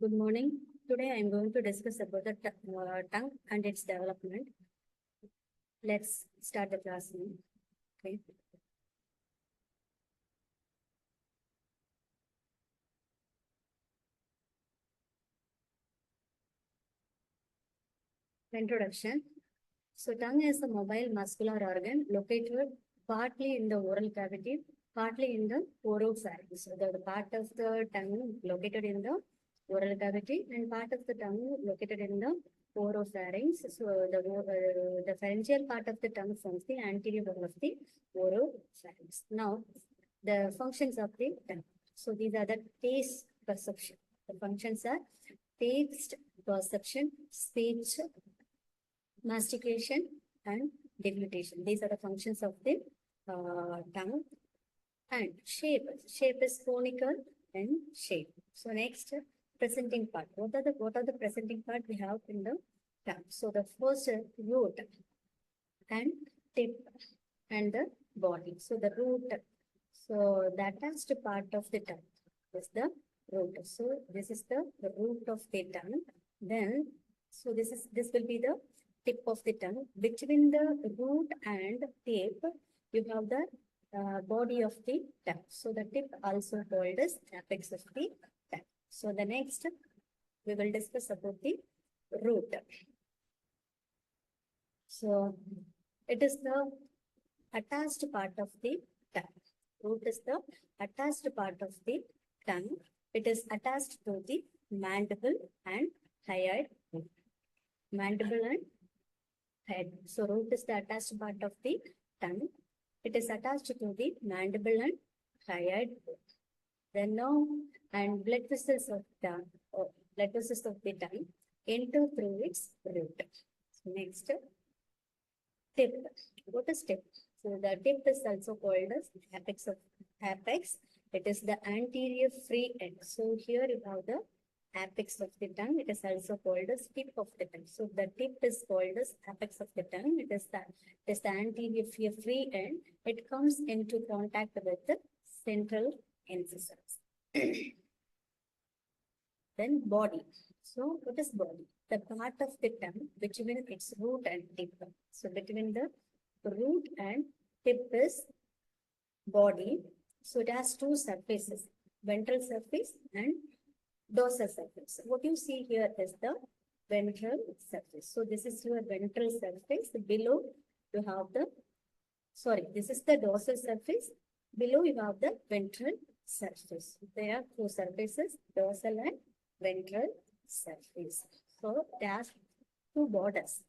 Good morning. Today I am going to discuss about the tongue and its development. Let's start the class now. Okay. Introduction. So tongue is a mobile muscular organ located partly in the oral cavity, partly in the oropharynx. So the part of the tongue located in the oral cavity and part of the tongue located in the oropharynx. So the pharyngeal part of the tongue forms the anterior wall of the oropharynx. Now, the functions of the tongue. So these are the taste perception. The functions are taste perception, speech, mastication, and deglutition. These are the functions of the tongue. And shape. Shape is conical and shape. So next, presenting part. What are the presenting part we have in the tongue? So the first root and tip and the body. So the root. So the attached part of the tongue is the root. So this is the root of the tongue. Then, so this will be the tip of the tongue. Between the root and tip, you have the body of the tongue. So the tip also called as apex of the tongue. So the next, we will discuss about the root. So it is the attached part of the tongue. Root is the attached part of the tongue. It is attached to the mandible and hyoid. Mandible and head. So root is the attached part of the tongue. It is attached to the mandible and hyoid. Then now, and blood vessels of the tongue enter through its root. So next, tip. What is tip? So the tip is also called as apex. It is the anterior free end. So here you have the apex of the tongue. It is also called as tip of the tongue. So the tip is called as apex of the tongue. It is the anterior free end. It comes into contact with the central incisors. Then body. So what is body? The part of the tongue between its root and tip. So between the root and tip is body. So it has two surfaces, ventral surface and dorsal surface. What you see here is the ventral surface. So this is your ventral surface. Below you have this is the dorsal surface. Below you have the ventral surface. There are two surfaces, dorsal and ventral surface. So there are two borders,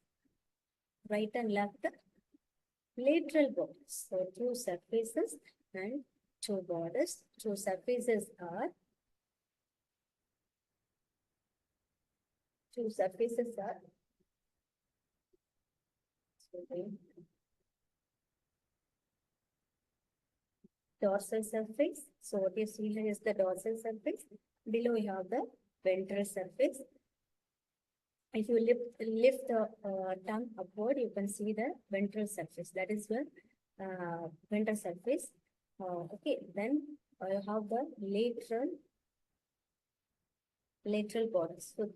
right and left, lateral borders. So two surfaces and two borders. Two surfaces are dorsal surface. So what you see here is the dorsal surface. Below you have the ventral surface. If you lift the tongue upward, you can see the ventral surface. That is your ventral surface. Okay, then you have the lateral border. So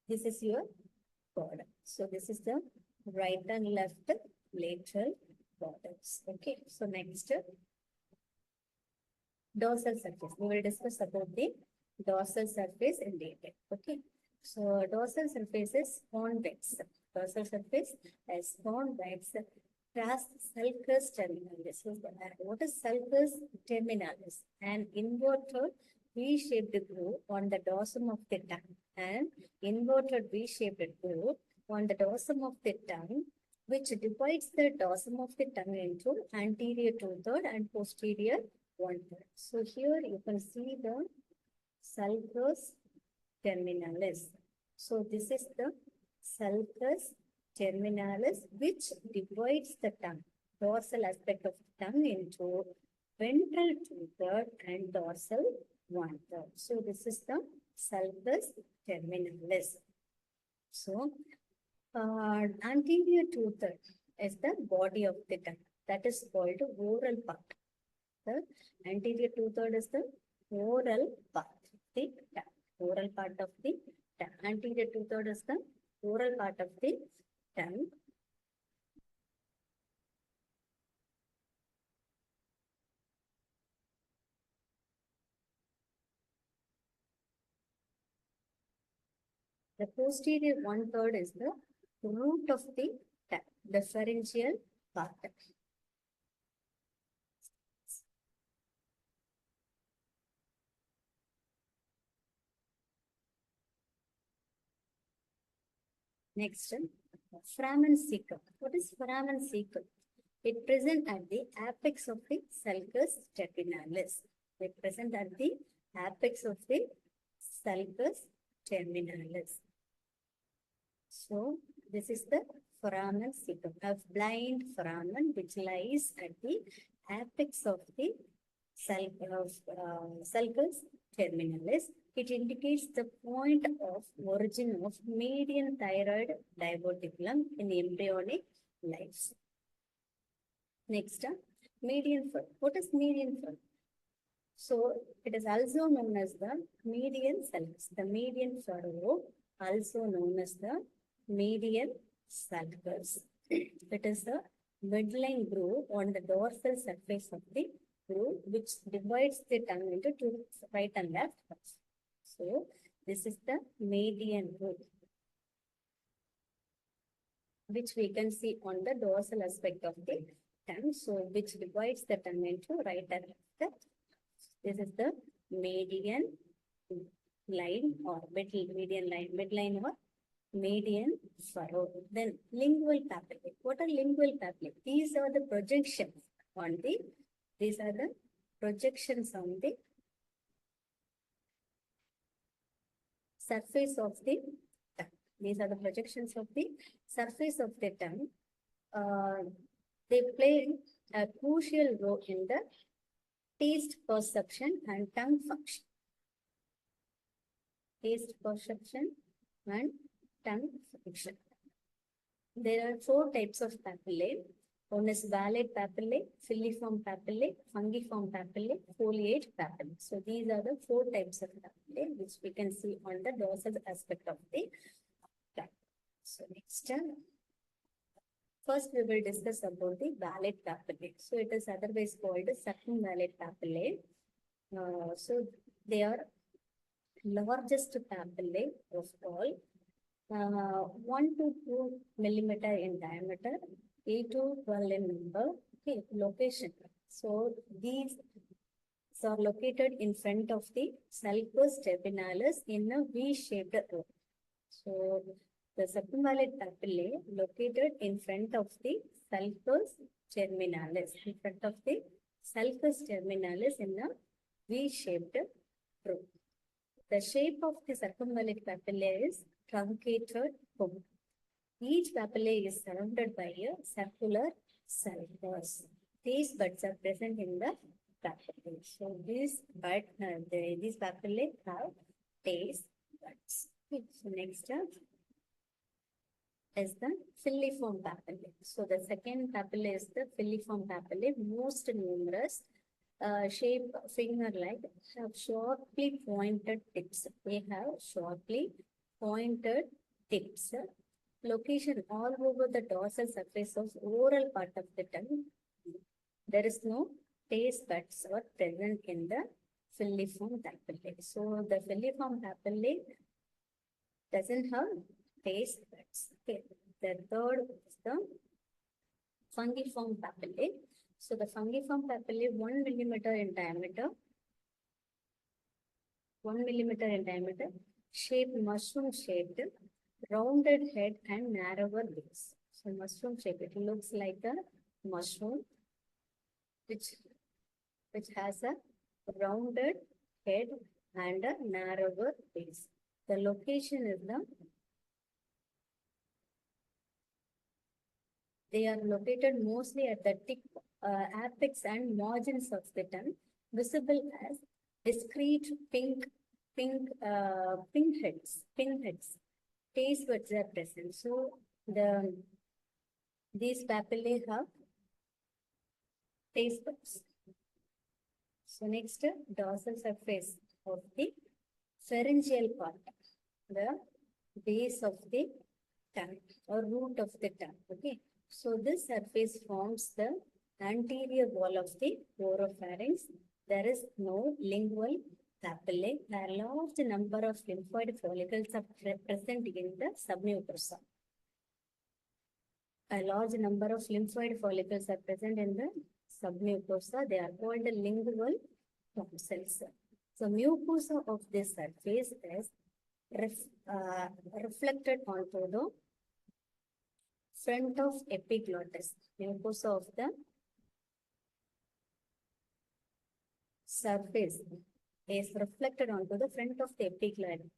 this is your border. So this is the right and left lateral borders. Okay, so next, dorsal surface. We will discuss about the dorsal surface in detail. Okay. So dorsal surface is convex. Dorsal surface is convex. Has sulcus terminalis. What is sulcus terminalis? An inverted V-shaped groove on the dorsum of the tongue. And inverted V-shaped groove on the dorsum of the tongue, which divides the dorsum of the tongue into anterior 2/3 and posterior 1/3. So here you can see the sulcus terminalis. So this is the sulcus terminalis, which divides the tongue, dorsal aspect of the tongue, into ventral 2/3 and dorsal 1/3. So this is the sulcus terminalis. So anterior 2/3 is the body of the tongue. That is called oral part. The anterior 2/3 is the oral part of the tongue. oral part of the tongue. Anterior two-third is the oral part of the tongue. The posterior one-third is the root of the tongue, the pharyngeal part. Next, foramen cecum. What is foramen cecum? It present at the apex of the sulcus terminalis. It present at the apex of the sulcus terminalis. So, this is the foramen cecum, a blind foramen which lies at the apex of the sulcus terminalis. It indicates the point of origin of median thyroid diverticulum in embryonic life. Next, median fur. What is median fur? So, it is also known as the median sulcus. The median furrow, also known as the median sulcus. It is the midline groove on the dorsal surface of the groove which divides the tongue into two right and left parts. So, this is the median groove, which we can see on the dorsal aspect of the tongue. So, which divides the tongue into right and left. This is the median line or midline or median furrow. Then lingual papillae. What are lingual papillae? These are the projections on the surface of the tongue. These are the projections of the surface of the tongue. They play a crucial role in the taste perception and tongue function. Taste perception and tongue function. There are 4 types of papillae. One is valid papillae, filiform papillae, fungiform papillae, foliate papillae. So these are the 4 types of papillae which we can see on the dorsal aspect of the tongue. So next, first we will discuss about the valid papillae. So it is otherwise called circumvalid papillae. So they are largest papillae of all. 1 to 2 millimeter in diameter, 8 to 12 in number. Okay, location. So these are located in front of the sulcus terminalis in a V-shaped row. So the circumvalid papillae located in front of the sulcus terminalis, in front of the sulcus terminalis in a V-shaped row. The shape of the circumvalid papillae is truncated cone. Each papillae is surrounded by a circular sulcus. These buds are present in the papillae. So these papillae have taste buds. Okay. So next is the filiform papillae. So the second papillae is the filiform papillae, most numerous. Shape finger-like, have sharply pointed tips. They have sharply pointed tips. Location all over the dorsal surface of oral part of the tongue. There is no taste buds or present in the filiform papillae. So the filiform papillae doesn't have taste buds. Okay. The third is the fungiform papillae. So the fungiform papillae 1 millimeter in diameter, shaped mushroom shaped, rounded head and narrower base. So mushroom shape, it looks like a mushroom which has a rounded head and a narrower base. The location is they are located mostly at the tip, apex and margins of the tongue, visible as discrete pink pinheads. Taste buds are present. So these papillae have taste buds. So next, dorsal surface of the pharyngeal part, the base of the tongue or root of the tongue. Okay. So this surface forms the anterior wall of the oropharynx. There is no lingual papillae. A large number of lymphoid follicles are present in the submucosa. A large number of lymphoid follicles are present in the submucosa. They are called the lingual tonsils. So mucosa of this surface is reflected onto the front of epiglottis. Mucosa of the surface is reflected onto the front of the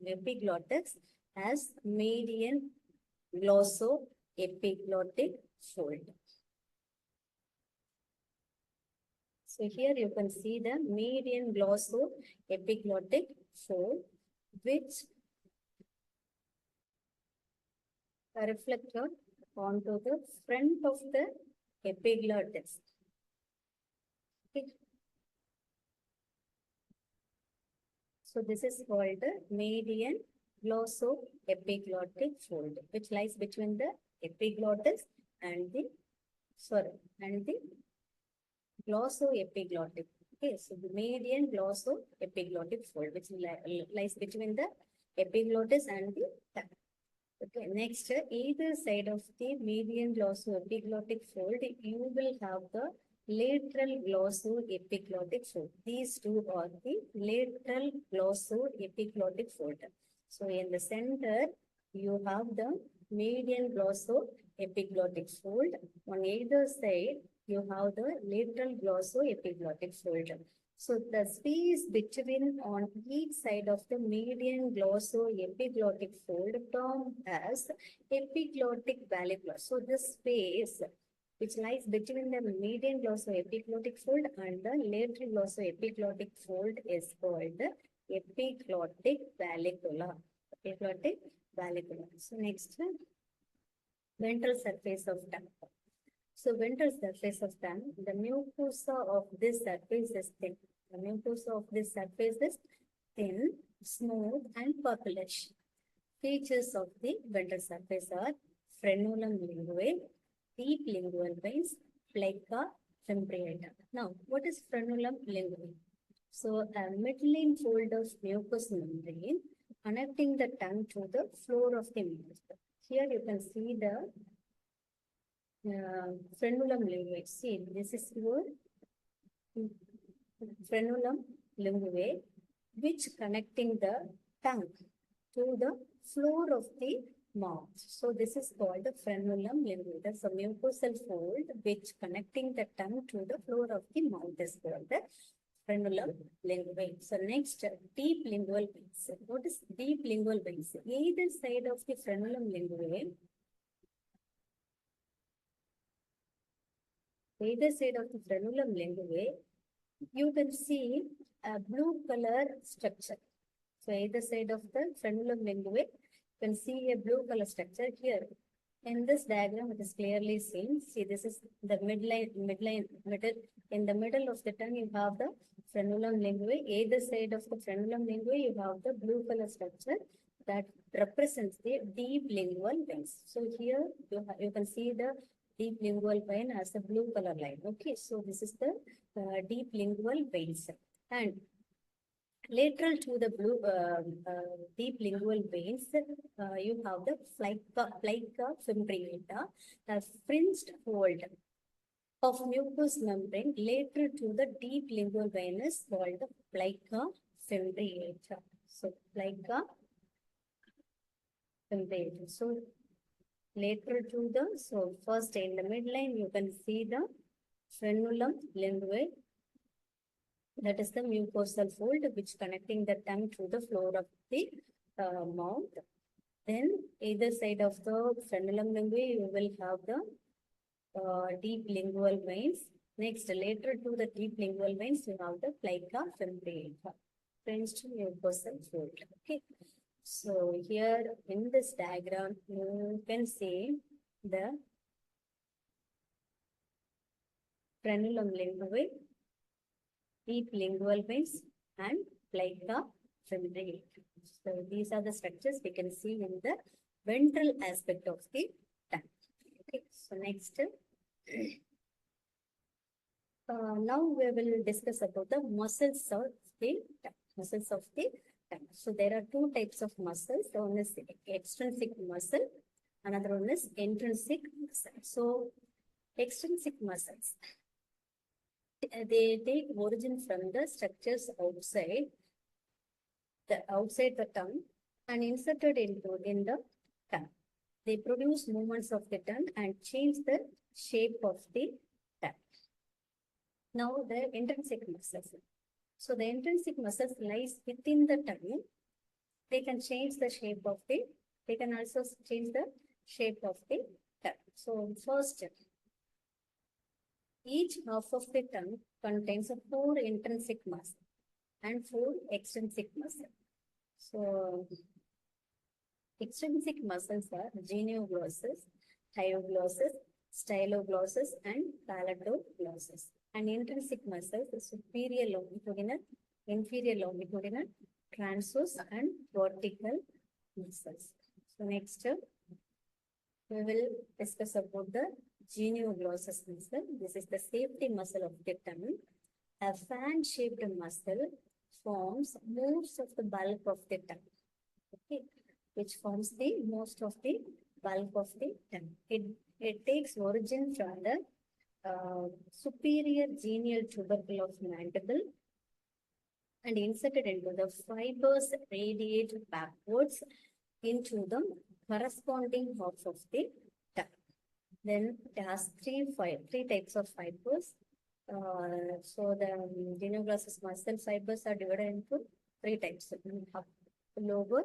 epiglottis as median glossoepiglottic fold. So here you can see the median glossoepiglottic fold, which are reflected onto the front of the epiglottis. Okay. So this is called the median glossoepiglottic fold, which lies between the epiglottis and the glossoepiglottic. Okay, so the median glossoepiglottic fold, which lies between the epiglottis and the tongue. Okay, next, either side of the median glossoepiglottic fold, you will have the lateral glossoepiglottic fold. These two are the lateral glossoepiglottic fold. So in the center, you have the median glossoepiglottic fold. On either side, you have the lateral glossoepiglottic fold. So the space between on each side of the median glossoepiglottic fold termed as epiglottic vallecula. So this space which lies between the median glossoepiglottic fold and the lateral glossoepiglottic fold is called the epiglottic vallecula. Epiglottic vallecula. So next, ventral surface of tongue. So ventral surface of tongue, the mucosa of this surface is thin. The mucosa of this surface is thin, smooth, and purplish. Features of the ventral surface are frenulum linguae, deep lingual veins, plica fimbriata. Now, what is frenulum linguae? So, a midline fold of mucous membrane connecting the tongue to the floor of the mouth. Here you can see the frenulum linguae. See, this is your frenulum linguae, which connecting the tongue to the floor of the mouth. So this is called the frenulum linguae. That's a mucosal fold which connecting the tongue to the floor of the mouth is called the frenulum linguae. So next, deep lingual veins. What is deep lingual veins? Either side of the frenulum linguae, you can see a blue color structure. So either side of the frenulum linguae, you can see a blue color structure here. In this diagram, it is clearly seen. See, this is the middle. In the middle of the tongue, you have the frenulum linguae. Either side of the frenulum linguae, you have the blue color structure that represents the deep lingual veins. So here you can see the deep lingual vein as a blue color line. Okay, so this is the deep lingual veins. And lateral to the deep lingual veins, you have the plica fimbriata, the fringed fold of mucous membrane lateral to the deep lingual vein is called the plica fimbriata. So plica fimbriata. So lateral to the, so first in the midline, you can see the frenulum linguae. That is the mucosal fold which connecting the tongue to the floor of the mouth. Then either side of the frenulum linguae, you will have the deep lingual veins. Next, lateral to the deep lingual veins, you have the plica fimbriata, fringed mucosal fold. Okay. So here in this diagram, you can see the frenulum linguae, deep lingual veins, and plica filtrate. So these are the structures we can see in the ventral aspect of the tongue. Okay, so next, now we will discuss about the muscles of the tongue. Muscles of the tongue. So there are two types of muscles. One is extrinsic muscle, another one is intrinsic muscle. So extrinsic muscles, they take origin from the structures outside the tongue and inserted into in the tongue. They produce movements of the tongue and change the shape of the tongue. Now the intrinsic muscles. So the intrinsic muscles lies within the tongue. They can change the shape of the, they can also change the shape of the tongue. So first, each half of the tongue contains 4 intrinsic muscles and 4 extrinsic muscles. So extrinsic muscles are genioglossus, hyoglossus, styloglossus, and palatoglossus. And intrinsic muscles are superior longitudinal, inferior longitudinal, transverse, and vertical muscles. So next, we will discuss about the genioglossus muscle. This is the safety muscle of the tongue. A fan-shaped muscle forms most of the bulk of the tongue. Okay, which forms the most of the bulk of the tongue. It takes origin from the superior genial tubercle of mandible and inserted into the fibers radiate backwards into the corresponding half of the tongue. Then it has three types of fibers. So the genioglossus muscle fibers are divided into 3 types: lower,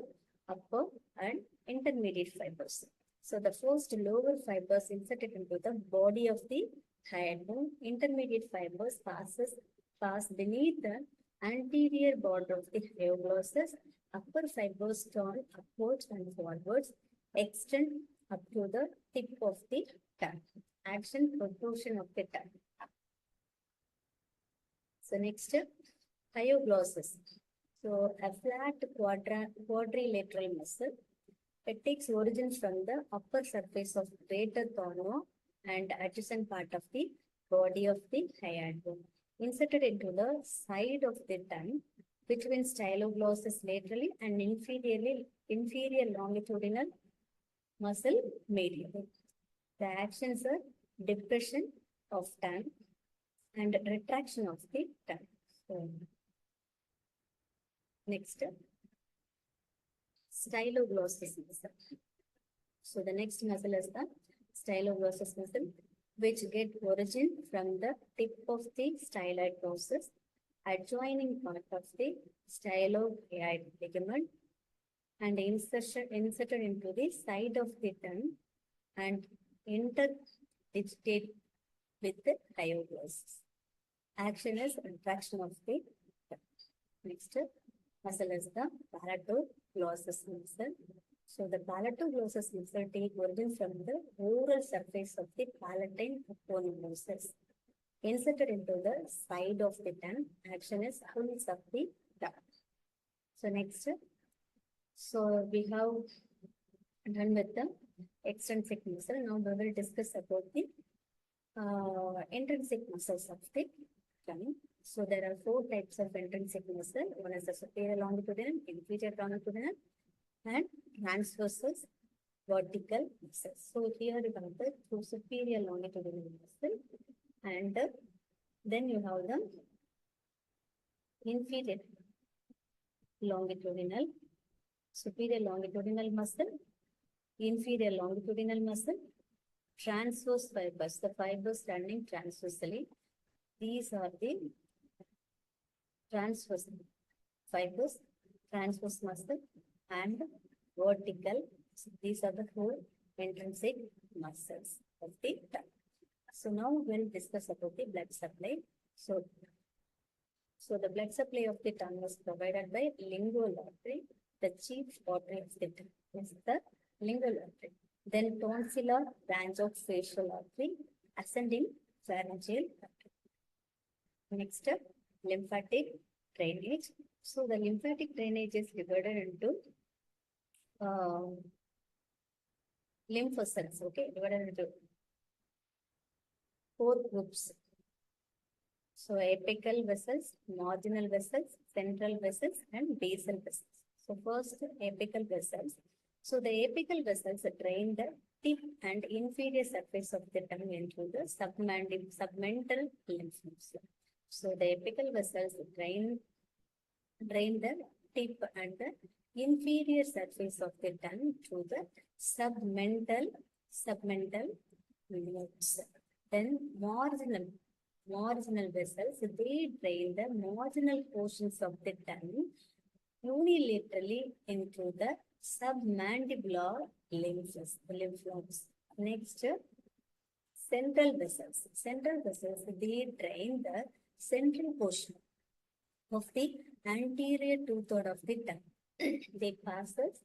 upper, and intermediate fibers. So the first lower fibers inserted into the body of the hyoid bone. Intermediate fibers pass beneath the anterior border of the hyoglossus. Upper fibers turn upwards and forwards, extend up to the tip of the tongue. Action protrusion of the tongue. So next, hyoglossus. So a flat quadrilateral muscle. It takes origin from the upper surface of greater cornea and adjacent part of the body of the hyoid bone. Inserted into the side of the tongue between styloglossus laterally and inferior longitudinal muscle medially. The actions are depression of tongue and retraction of the tongue. So, next, styloglossus muscle. So the next muscle is the styloglossus muscle, which get origin from the tip of the styloid process, adjoining part of the stylohyoid ligament, and inserted into the side of the tongue and interdigitate with the hyoglossus. Action is retraction of the tongue. Next muscle is the palatoglossus muscle. So the palatoglossus muscle take origin from the oral surface of the palatine aponeurosis. Inserted into the side of the tongue. Action is pulls of the tongue. So next, so we have done with the extrinsic muscle. Now we will discuss about the intrinsic muscles of the tongue. So there are 4 types of intrinsic muscle. One is the superior longitudinal, inferior longitudinal, and transverse vertical muscles. So here you have the superior longitudinal muscle, and then you have the inferior longitudinal, superior longitudinal muscle, inferior longitudinal muscle, transverse fibers, the fibers running transversely. These are the transverse fibers, transverse muscle, and vertical. So these are the 4 intrinsic muscles of the tongue. So now we'll discuss about the blood supply. So the blood supply of the tongue is provided by lingual artery. The chief artery of the tongue is the lingual artery. Then tonsillar branch of facial artery, ascending pharyngeal artery. Next, lymphatic drainage. So the lymphatic drainage is divided into uh, lymph cells, okay, divided into four groups. So apical vessels, marginal vessels, central vessels, and basal vessels. So first apical vessels. So the apical vessels drain the tip and inferior surface of the tongue into the submental lymph nodes. So the apical vessels drain the tip and the inferior surface of the tongue through the submental nodes. Then marginal vessels, they drain the marginal portions of the tongue unilaterally into the submandibular lymph nodes. Next, central vessels. Central vessels, they drain the central portion of the anterior two-third of the tongue. They passes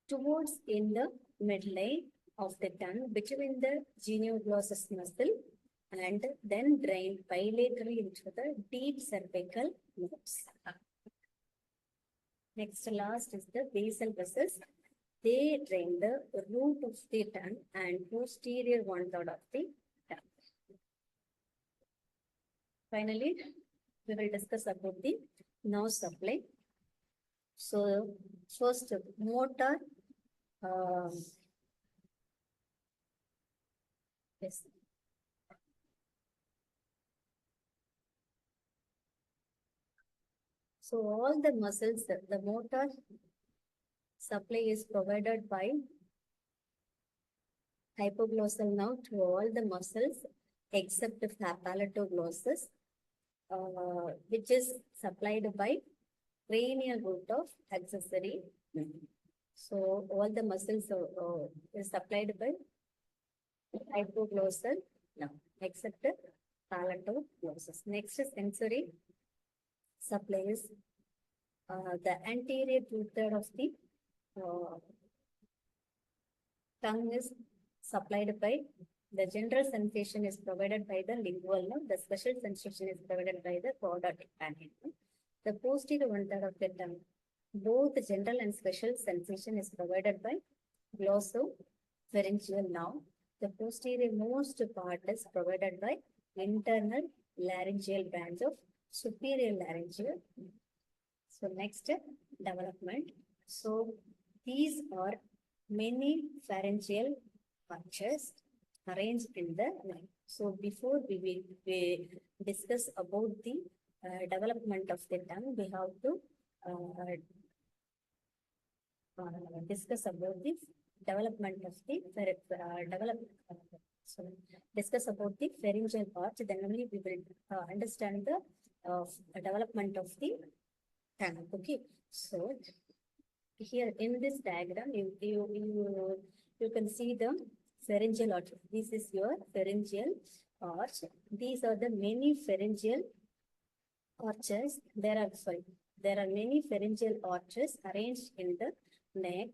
towards in the midline of the tongue between the genioglossus muscle and then drain bilaterally into the deep cervical nodes. Next, last is the basal vessels. They drain the root of the tongue and posterior one-third of the tongue. Finally, we will discuss about the nerve supply. So, first, motor. Yes. So all the muscles, the motor supply is provided by hypoglossal nerve to all the muscles except the palatoglossus, which is supplied by cranial root of accessory nerve. So all the muscles is supplied by hypoglossal nerve except the palatoglossus. Next is sensory supplies the anterior two-third of the tongue is supplied by the general sensation is provided by the lingual nerve. The special sensation is provided by the chordatic companion. The posterior one-third of the tongue, both the general and special sensation is provided by glossopharyngeal nerve. The posterior most part is provided by internal laryngeal branch of superior laryngeal. So next, development. So these are many pharyngeal arches arranged in the neck. So before we discuss about the development of the tongue, we have to discuss about the development of the discuss about the pharyngeal arch. Then only we will understand the development of the tongue. Okay, so here in this diagram, you can see the pharyngeal arch. This is your pharyngeal arch. These are the many pharyngeal arches. There are many pharyngeal arches arranged in the neck.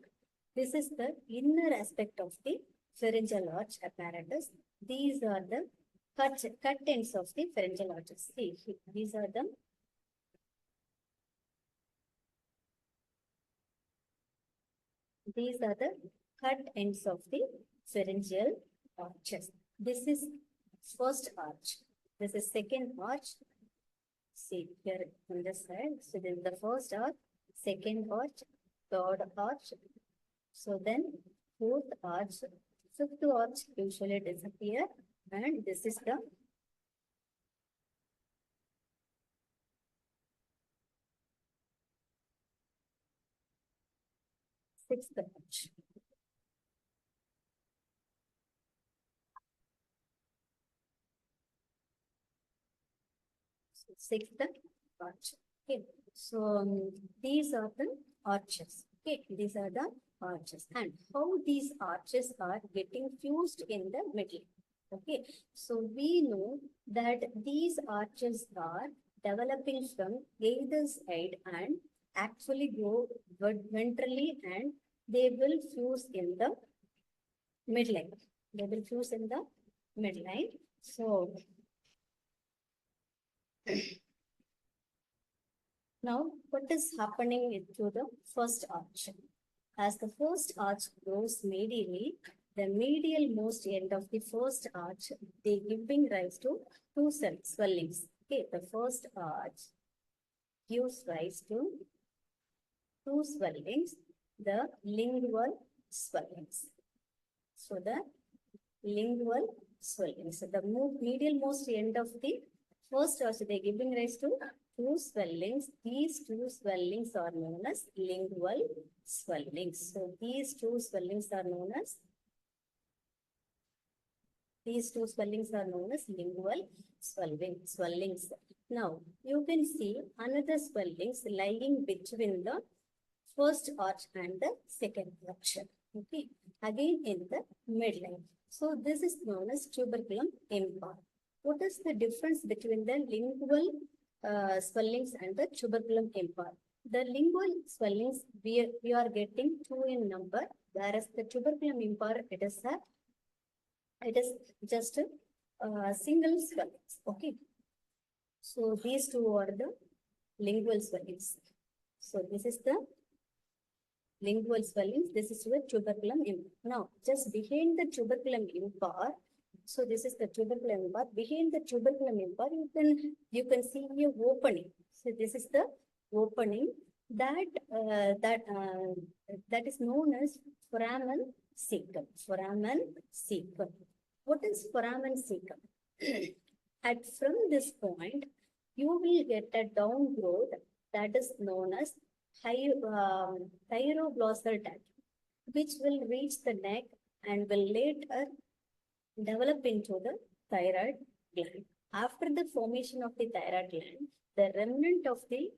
This is the inner aspect of the pharyngeal arch apparatus. These are the cut ends of the pharyngeal arches. See, these are the cut ends of the pharyngeal arches. This is first arch. This is second arch. See here on this side. So this is the first arch, second arch, third arch. So then fourth arch, fifth arch usually disappear, and this is the sixth arch. Sixth arch. Okay. So these are the arches. Okay, these are the arches, and how these arches are getting fused in the middle. Okay, so we know that these arches are developing from either side and actually go ventrally, and they will fuse in the midline. They will fuse in the midline. So Now, what is happening to the first arch? As the first arch grows medially, the medial most end of the first arch, they giving rise to two swellings. Okay, the first arch gives rise to two swellings, the lingual swellings. So the lingual swellings. So the medial most end of the first arch, they giving rise to two swellings. These two swellings are known as lingual swellings. So these two swellings are known as lingual swellings. Now you can see another swellings lying between the first arch and the second arch. Okay, again in the midline. So this is known as tuberculum impar. What is the difference between the lingual swellings and the tuberculum impar? The lingual swellings we are getting two in number, whereas the tuberculum impar it is just a single swellings. Okay, so these two are the lingual swellings. So this is the lingual swellings. This is the tuberculum impar. Now, just behind the tuberculum impar, so this is the tuberculum impar. Behind the tuberculum impar, you can see a opening. So this is the opening that is known as foramen cecum. Foramen cecum. What is foramen cecum? From this point, you will get a downgrowth that is known as thyroglossal duct, which will reach the neck and will later develop into the thyroid gland. After the formation of the thyroid gland, the remnant of the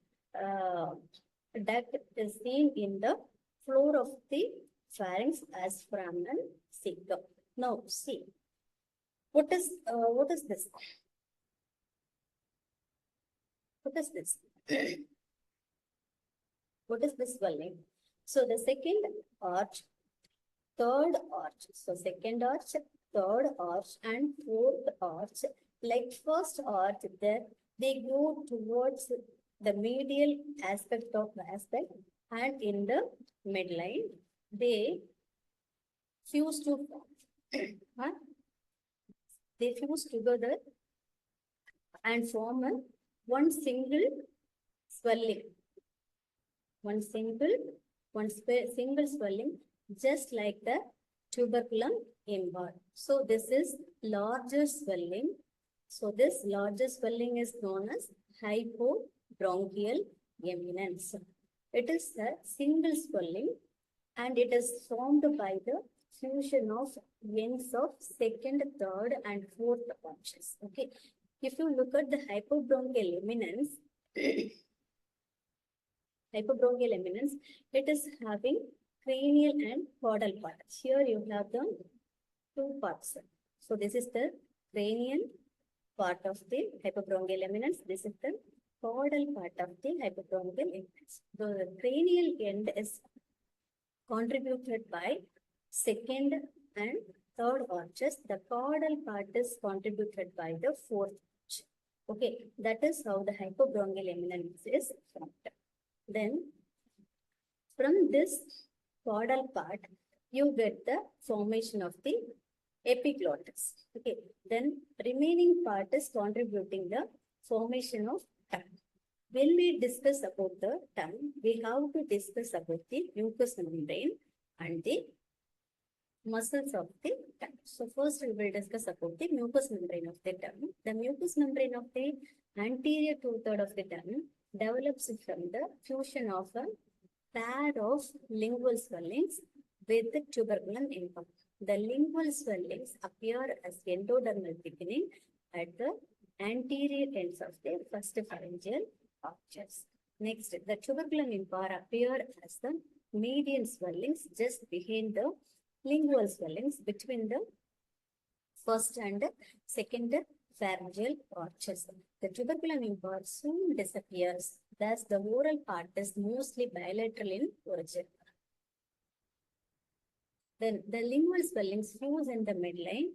duct is seen in the floor of the pharynx as foramen cecum. Now, see, what is this? What is this? What is this swelling? So the second arch, third arch. So second arch, third arch, and fourth arch. Like first arch, they go towards the medial aspect, and in the midline, they fuse to they fuse together and form one single swelling. One single swelling, just like the tuberculum impar. So this is larger swelling. So this larger swelling is known as hypobronchial eminence. It is a single swelling and it is formed by the fusion of ends of second, third, and fourth arches. Okay. If you look at the hypobronchial eminence, it is having cranial and caudal part. Here you have the two parts. So this is the cranial part of the hypobronchial eminence. This is the caudal part of the hypobronchial eminence. The cranial end is contributed by second and third arches. The caudal part is contributed by the fourth arch. Okay, that is how the hypobronchial eminence is formed. Then, from this caudal part, you get the formation of the epiglottis. Okay, then remaining part is contributing the formation of tongue. When we discuss about the tongue, we have to discuss about the mucous membrane and the muscles of the tongue. So first we will discuss about the mucous membrane of the tongue. The mucous membrane of the anterior two-thirds of the tongue develops from the fusion of a pair of lingual swellings with the tuberculum impar. The lingual swellings appear as endodermal thickening at the anterior ends of the first pharyngeal arches. Next, the tuberculum impar appear as the median swellings just behind the lingual swellings between the first and second pharyngeal arches. The tuberculum impar soon disappears, thus the oral part is mostly bilateral in origin. Then the lingual swellings fuse in the midline,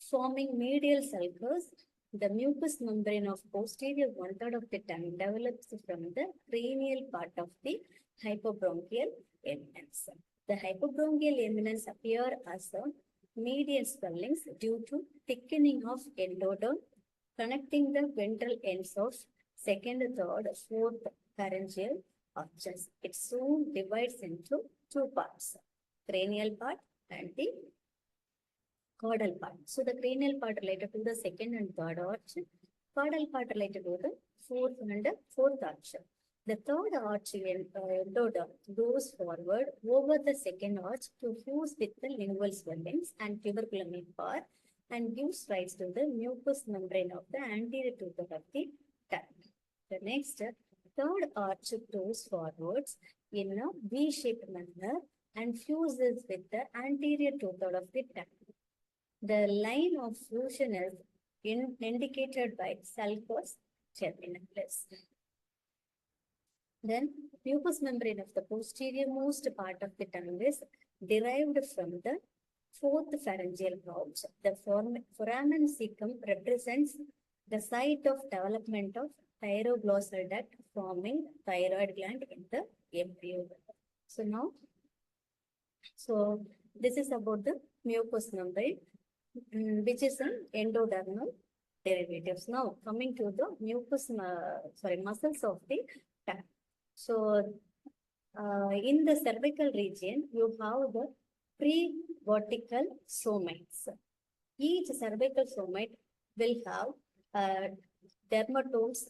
forming medial sulcus The mucous membrane of posterior one-third of the tongue develops from the cranial part of the hypobronchial eminence. The hypobronchial eminence appear as a medial swellings due to thickening of endoderm connecting the ventral ends of second, third, fourth pharyngeal arches. It soon divides into two parts, cranial part and the caudal part. So the cranial part related to the second and third arch, caudal part related to the fourth and fourth arch. The third arch endoderm goes forward over the second arch to fuse with the lingual swellings and tuberculum part and gives rise to the mucous membrane of the anterior two-third of the tongue. The next, third arch goes forwards in a V-shaped manner and fuses with the anterior two-third of the tongue. The line of fusion is indicated by sulcus terminalis. Then, mucous membrane of the posterior most part of the tongue is derived from the fourth pharyngeal pouch. The foramen cecum represents the site of development of thyroglossal duct forming thyroid gland in the embryo. So now, this is about the mucous membrane, which is an endodermal derivatives. Now, coming to the muscles of the tongue. So, in the cervical region, you have the pre-vertical somites. Each cervical somite will have dermatomes,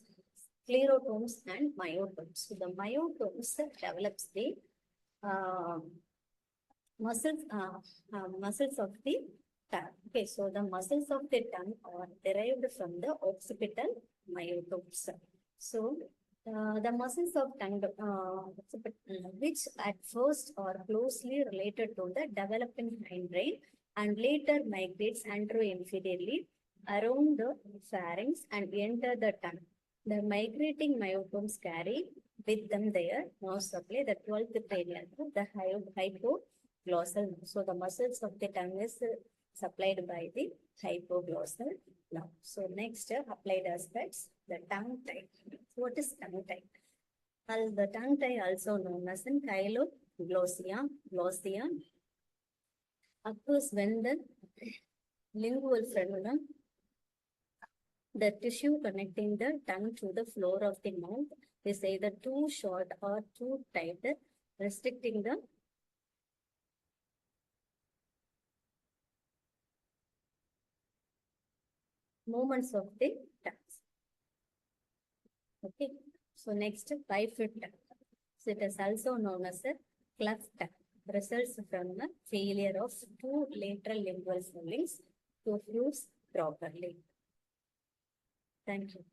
sclerotomes, and myotomes. So, the myotomes develops the muscles of the tongue. Okay, so the muscles of the tongue are derived from the occipital myotomes. So, the muscles of tongue, which at first are closely related to the developing hindbrain and later migrates anteroinferiorly around the pharynx and enter the tongue. The migrating myotomes carry with them their nerve supply, the 12th cranial, the hypoglossal. So the muscles of the tongue is supplied by the hypoglossal nerve. So next, applied aspects, the tongue tie. What is tongue tie? The tongue tie, also known as in chyloglosia, occurs when the lingual frenulum, the tissue connecting the tongue to the floor of the mouth, is either too short or too tight, restricting the movements of the tongue. Okay, so next, bifid tongue. So it is also known as a cleft tongue. Results from the failure of two lateral lingual swellings to fuse properly. Thank you.